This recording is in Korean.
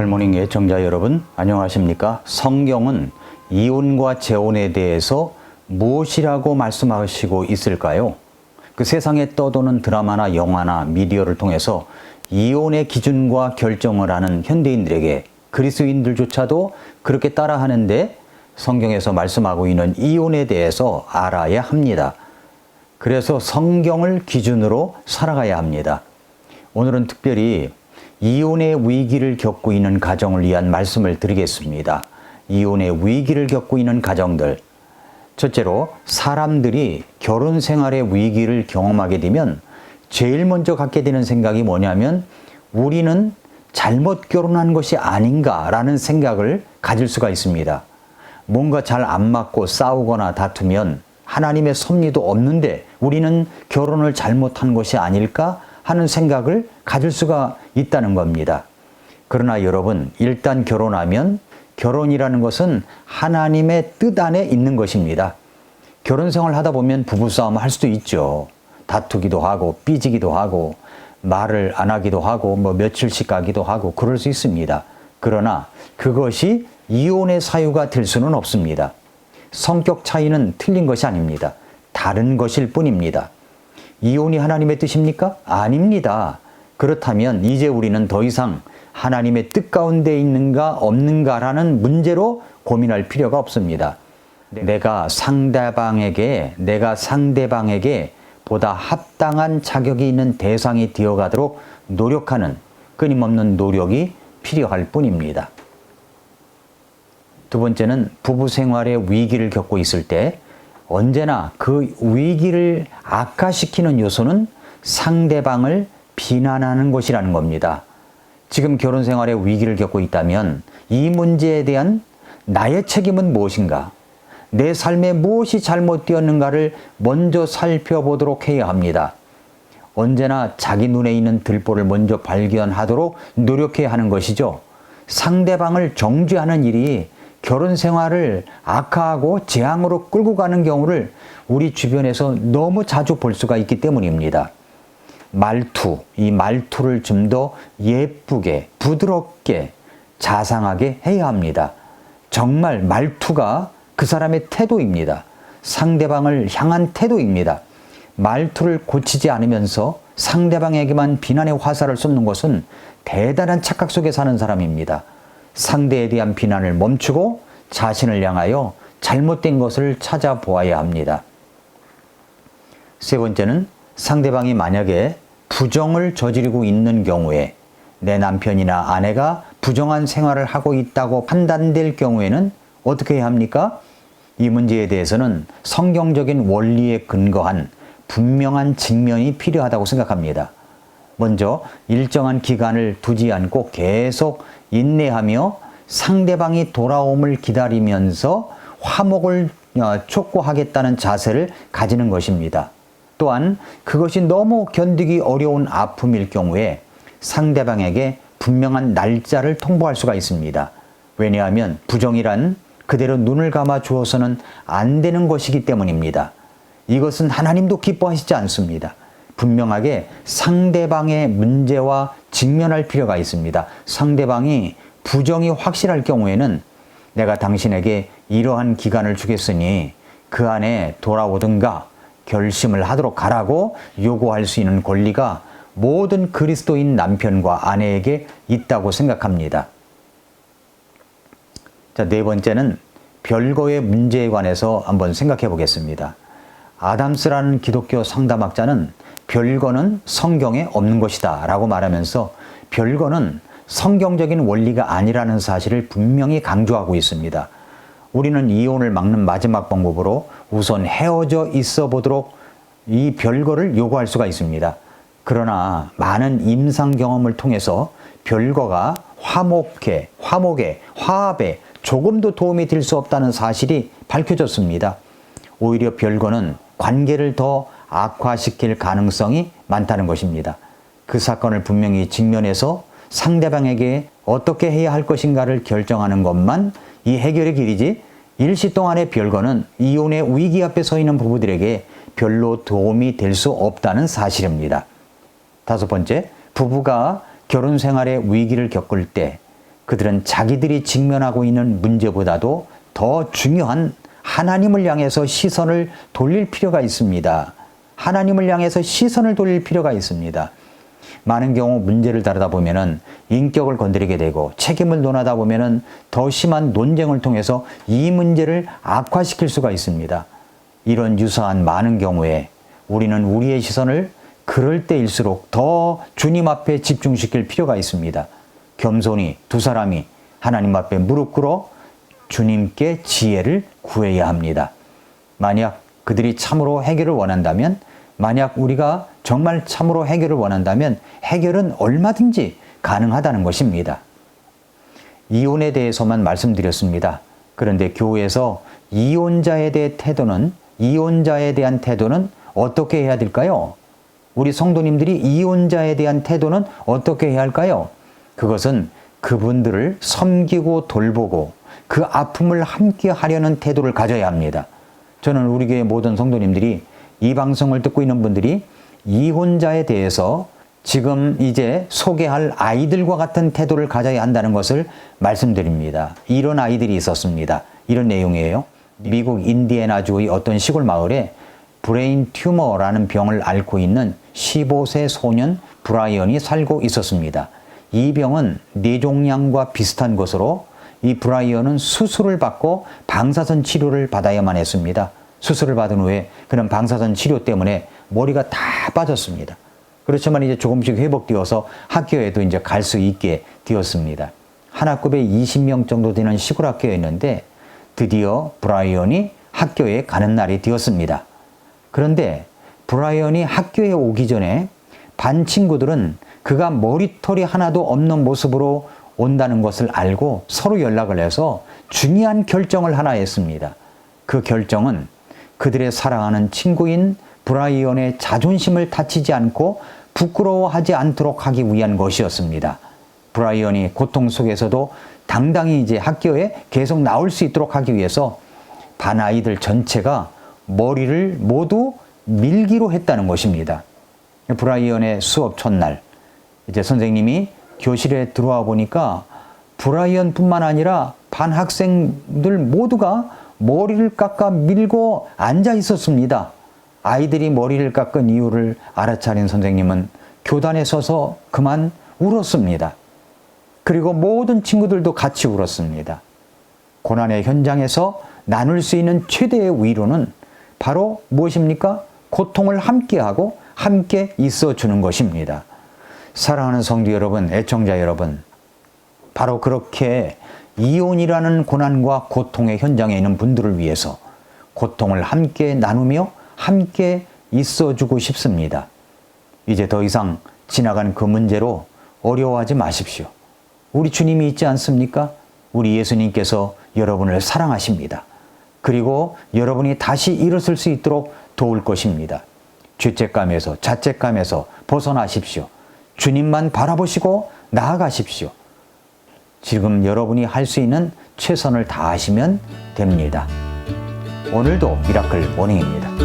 할모닝 애청자 여러분, 안녕하십니까? 성경은 이혼과 재혼에 대해서 무엇이라고 말씀하시고 있을까요? 그 세상에 떠도는 드라마나 영화나 미디어를 통해서 이혼의 기준과 결정을 하는 현대인들에게, 그리스도인들조차도 그렇게 따라하는데 성경에서 말씀하고 있는 이혼에 대해서 알아야 합니다. 그래서 성경을 기준으로 살아가야 합니다. 오늘은 특별히 이혼의 위기를 겪고 있는 가정을 위한 말씀을 드리겠습니다. 이혼의 위기를 겪고 있는 가정들. 첫째로, 사람들이 결혼 생활의 위기를 경험하게 되면 제일 먼저 갖게 되는 생각이 뭐냐면, 우리는 잘못 결혼한 것이 아닌가라는 생각을 가질 수가 있습니다. 뭔가 잘 안 맞고 싸우거나 다투면 하나님의 섭리도 없는데 우리는 결혼을 잘못한 것이 아닐까 하는 생각을 가질 수가 있다는 겁니다. 그러나 여러분, 일단 결혼하면 결혼이라는 것은 하나님의 뜻 안에 있는 것입니다. 결혼 생활 하다 보면 부부싸움 할 수도 있죠. 다투기도 하고 삐지기도 하고 말을 안 하기도 하고 며칠씩 가기도 하고 그럴 수 있습니다. 그러나 그것이 이혼의 사유가 될 수는 없습니다. 성격 차이는 틀린 것이 아닙니다. 다른 것일 뿐입니다. 이혼이 하나님의 뜻입니까? 아닙니다. 그렇다면 이제 우리는 더 이상 하나님의 뜻 가운데 있는가 없는가라는 문제로 고민할 필요가 없습니다. 내가 상대방에게 보다 합당한 자격이 있는 대상이 되어가도록 노력하는 끊임없는 노력이 필요할 뿐입니다. 두 번째는, 부부 생활의 위기를 겪고 있을 때 언제나 그 위기를 악화시키는 요소는 상대방을 비난하는 것이라는 겁니다. 지금 결혼 생활의 위기를 겪고 있다면 이 문제에 대한 나의 책임은 무엇인가? 내 삶에 무엇이 잘못되었는가를 먼저 살펴보도록 해야 합니다. 언제나 자기 눈에 있는 들보를 먼저 발견하도록 노력해야 하는 것이죠. 상대방을 정죄하는 일이 결혼 생활을 악화하고 재앙으로 끌고 가는 경우를 우리 주변에서 너무 자주 볼 수가 있기 때문입니다. 이 말투를 좀 더 예쁘게, 부드럽게, 자상하게 해야 합니다. 정말 말투가 그 사람의 태도입니다. 상대방을 향한 태도입니다. 말투를 고치지 않으면서 상대방에게만 비난의 화살을 쏟는 것은 대단한 착각 속에 사는 사람입니다. 상대에 대한 비난을 멈추고 자신을 향하여 잘못된 것을 찾아보아야 합니다. 세 번째는, 상대방이 만약에 부정을 저지르고 있는 경우에, 내 남편이나 아내가 부정한 생활을 하고 있다고 판단될 경우에는 어떻게 해야 합니까? 이 문제에 대해서는 성경적인 원리에 근거한 분명한 직면이 필요하다고 생각합니다. 먼저 일정한 기간을 두지 않고 계속 인내하며 상대방이 돌아옴을 기다리면서 화목을 촉구하겠다는 자세를 가지는 것입니다. 또한 그것이 너무 견디기 어려운 아픔일 경우에 상대방에게 분명한 날짜를 통보할 수가 있습니다. 왜냐하면 부정이란 그대로 눈을 감아 주어서는 안 되는 것이기 때문입니다. 이것은 하나님도 기뻐하시지 않습니다. 분명하게 상대방의 문제와 직면할 필요가 있습니다. 상대방이 부정이 확실할 경우에는 내가 당신에게 이러한 기간을 주겠으니 그 안에 돌아오든가 결심을 하도록 하라고 요구할 수 있는 권리가 모든 그리스도인 남편과 아내에게 있다고 생각합니다. 자, 네 번째는 별거의 문제에 관해서 한번 생각해 보겠습니다. 아담스라는 기독교 상담학자는 별거는 성경에 없는 것이다 라고 말하면서 별거는 성경적인 원리가 아니라는 사실을 분명히 강조하고 있습니다. 우리는 이혼을 막는 마지막 방법으로 우선 헤어져 있어 보도록 이 별거를 요구할 수가 있습니다. 그러나 많은 임상 경험을 통해서 별거가 화합에 조금도 도움이 될 수 없다는 사실이 밝혀졌습니다. 오히려 별거는 관계를 더 악화시킬 가능성이 많다는 것입니다. 그 사건을 분명히 직면해서 상대방에게 어떻게 해야 할 것인가를 결정하는 것만 이 해결의 길이지, 일시 동안의 별거는 이혼의 위기 앞에 서 있는 부부들에게 별로 도움이 될 수 없다는 사실입니다. 다섯 번째, 부부가 결혼 생활의 위기를 겪을 때 그들은 자기들이 직면하고 있는 문제보다도 더 중요한 하나님을 향해서 시선을 돌릴 필요가 있습니다. 하나님을 향해서 시선을 돌릴 필요가 있습니다. 많은 경우 문제를 다루다 보면은 인격을 건드리게 되고 책임을 논하다 보면은 더 심한 논쟁을 통해서 이 문제를 악화시킬 수가 있습니다. 이런 유사한 많은 경우에 우리는 우리의 시선을 그럴 때일수록 더 주님 앞에 집중시킬 필요가 있습니다. 겸손히 두 사람이 하나님 앞에 무릎 꿇어 주님께 지혜를 구해야 합니다. 만약 그들이 참으로 해결을 원한다면, 만약 우리가 정말 참으로 해결을 원한다면 해결은 얼마든지 가능하다는 것입니다. 이혼에 대해서만 말씀드렸습니다. 그런데 교회에서 이혼자에 대한 태도는 어떻게 해야 될까요? 우리 성도님들이 이혼자에 대한 태도는 어떻게 해야 할까요? 그것은 그분들을 섬기고 돌보고 그 아픔을 함께 하려는 태도를 가져야 합니다. 저는 우리 교회 모든 성도님들이, 이 방송을 듣고 있는 분들이 이혼자에 대해서 지금 이제 소개할 아이들과 같은 태도를 가져야 한다는 것을 말씀드립니다. 이런 아이들이 있었습니다. 이런 내용이에요. 미국 인디애나주의 어떤 시골 마을에 브레인 튜머라는 병을 앓고 있는 15세 소년 브라이언이 살고 있었습니다. 이 병은 뇌종양과 비슷한 것으로 이 브라이언은 수술을 받고 방사선 치료를 받아야만 했습니다. 수술을 받은 후에 그런 방사선 치료 때문에 머리가 다 빠졌습니다. 그렇지만 이제 조금씩 회복되어서 학교에도 이제 갈 수 있게 되었습니다. 한 학급에 20명 정도 되는 시골 학교였는데 드디어 브라이언이 학교에 가는 날이 되었습니다. 그런데 브라이언이 학교에 오기 전에 반 친구들은 그가 머리털이 하나도 없는 모습으로 온다는 것을 알고 서로 연락을 해서 중요한 결정을 하나 했습니다. 그 결정은 그들의 사랑하는 친구인 브라이언의 자존심을 다치지 않고 부끄러워하지 않도록 하기 위한 것이었습니다. 브라이언이 고통 속에서도 당당히 이제 학교에 계속 나올 수 있도록 하기 위해서 반 아이들 전체가 머리를 모두 밀기로 했다는 것입니다. 브라이언의 수업 첫날, 이제 선생님이 교실에 들어와 보니까 브라이언뿐만 아니라 반 학생들 모두가 머리를 깎아 밀고 앉아 있었습니다. 아이들이 머리를 깎은 이유를 알아차린 선생님은 교단에 서서 그만 울었습니다. 그리고 모든 친구들도 같이 울었습니다. 고난의 현장에서 나눌 수 있는 최대의 위로는 바로 무엇입니까? 고통을 함께하고 함께 있어주는 것입니다. 사랑하는 성도 여러분, 애청자 여러분, 바로 그렇게 이혼이라는 고난과 고통의 현장에 있는 분들을 위해서 고통을 함께 나누며 함께 있어주고 싶습니다. 이제 더 이상 지나간 그 문제로 어려워하지 마십시오. 우리 주님이 있지 않습니까? 우리 예수님께서 여러분을 사랑하십니다. 그리고 여러분이 다시 일어설 수 있도록 도울 것입니다. 죄책감에서, 자책감에서 벗어나십시오. 주님만 바라보시고 나아가십시오. 지금 여러분이 할 수 있는 최선을 다하시면 됩니다. 오늘도 미라클 모닝입니다.